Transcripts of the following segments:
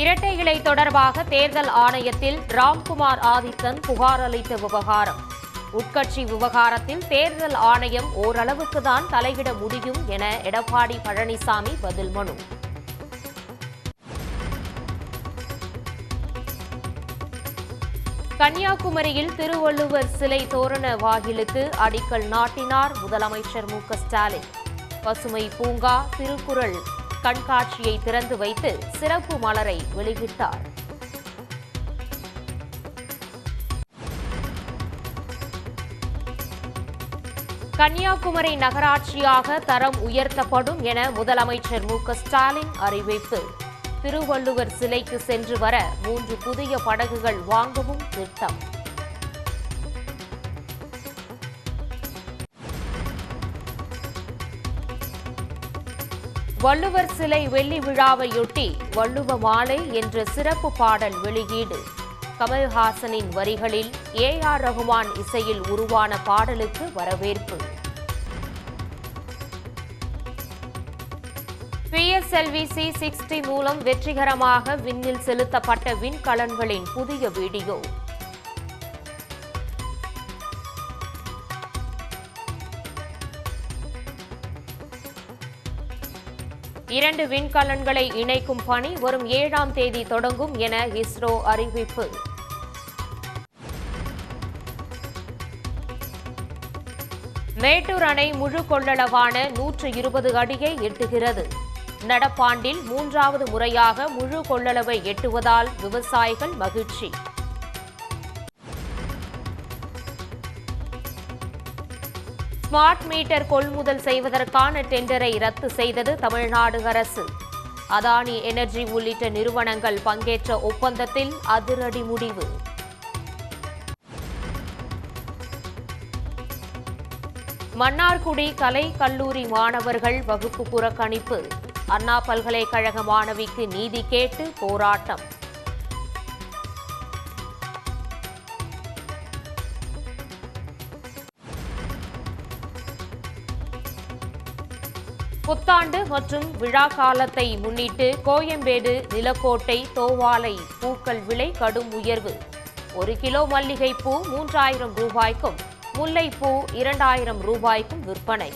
இரட்டை இலை தொடர்பாக தேர்தல் ஆணையத்தில் ராம்குமார் ஆதித்தன் புகார் அளித்த விவகாரம். உட்கட்சி விவகாரத்தில் தேர்தல் ஆணையம் ஓரளவுக்கு தான் தலையிட முடியும் என எடப்பாடி பழனிசாமி பதில் மனு. கன்னியாகுமரியில் திருவள்ளுவர் சிலை தோரண வாயிலுக்கு அடிக்கல் நாட்டினார் முதலமைச்சர் மு.க.ஸ்டாலின். பசுமை பூங்கா, திருக்குறள் கண்காட்சியை திறந்து வைத்து சிறப்பு மலரை வெளியிட்டார். கன்னியாகுமரி நகராட்சியாக தரம் உயர்த்தப்படும் என முதலமைச்சர் மு.க.ஸ்டாலின் அறிவிப்பு. திருவள்ளுவர் சிலைக்கு சென்று வர 3 புதிய படகுகள் வாங்கவும் திட்டம். வள்ளுவர் சிலை வெள்ளி விழாவையொட்டி வள்ளுவ மாலை என்ற சிறப்பு பாடல் வெளியீடு. கமல்ஹாசனின் வரிகளில் A.R. ரகுமான் இசையில் உருவான பாடலுக்கு வரவேற்பு. PSLV C-60 மூலம் வெற்றிகரமாக விண்ணில் செலுத்தப்பட்ட விண்கலன்களின் புதிய வீடியோ. இரண்டு விண்கலன்களை இணைக்கும் பணி வரும் 7ஆம் தேதி தொடங்கும் என இஸ்ரோ அறிவிப்பு. மேட்டூர் அணை முழு கொள்ளளவான 120 அடியை எட்டுகிறது. நடப்பாண்டில் 3வது முறையாக முழு கொள்ளளவை எட்டுவதால் விவசாயிகள் மகிழ்ச்சி. ஸ்மார்ட் மீட்டர் கொள்முதல் செய்வதற்கான டெண்டரை ரத்து செய்தது தமிழ்நாடு அரசு. அதானி எனர்ஜி உள்ளிட்ட நிறுவனங்கள் பங்கேற்ற ஒப்பந்தத்தில் அதிரடி முடிவு. மன்னார்குடி கலை கல்லூரி மாணவர்கள் வகுப்பு புறக்கணிப்பு. அண்ணா பல்கலைக்கழக மாணவிக்கு நீதி கேட்டு போராட்டம். புத்தாண்டு மற்றும் விழா காலத்தை முன்னிட்டு கோயம்பேடு, நிலக்கோட்டை, தோவாளை பூக்கள் விலை கடும் உயர்வு. 1 கிலோ மல்லிகைப்பூ 3000 ரூபாய்க்கும் முல்லைப்பூ 2000 ரூபாய்க்கும் விற்பனை.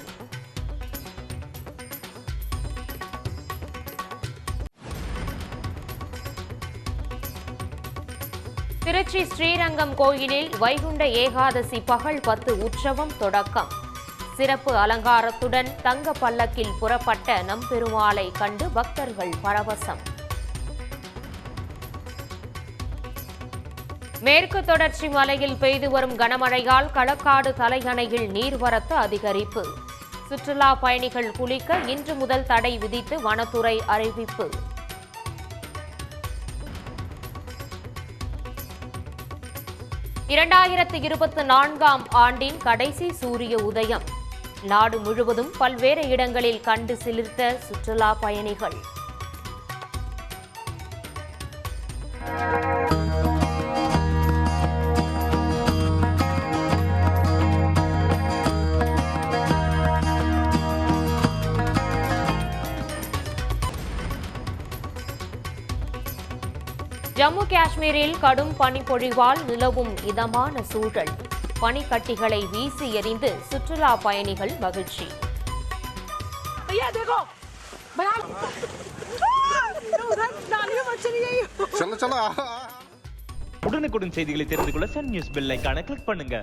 திருச்சி ஸ்ரீரங்கம் கோயிலில் வைகுண்ட ஏகாதசி பகல் 10 உற்சவம் தொடக்கம். சிறப்பு அலங்காரத்துடன் தங்க பல்லக்கில் புறப்பட்ட நம்பெருமாளை கண்டு பக்தர்கள் பரவசம். மேற்கு தொடர்ச்சி மலையில் பெய்து வரும் கனமழையால் களக்காடு தலையணையில் நீர்வரத்து அதிகரிப்பு. சுற்றுலா பயணிகள் குளிக்க இன்று முதல் தடை விதித்து வனத்துறை அறிவிப்பு. (2024) ஆண்டின் கடைசி சூரிய உதயம். நாடு முழுவதும் பல்வேறு இடங்களில் கண்டு சிலிர்த்த சுற்றுலா பயணிகள். ஜம்மு காஷ்மீரில் கடும் பனிப்பொழிவால் நிலவும் இதமான சூழல். பனிக்கட்டிகளை வீசி எறிந்து சுற்றுலா பயணிகள் மகிழ்ச்சி. உடனுக்குடன் செய்திகளை தெரிந்து கொள்ள சன் நியூஸ் பெல் ஐகானை கிளிக் பண்ணுங்க.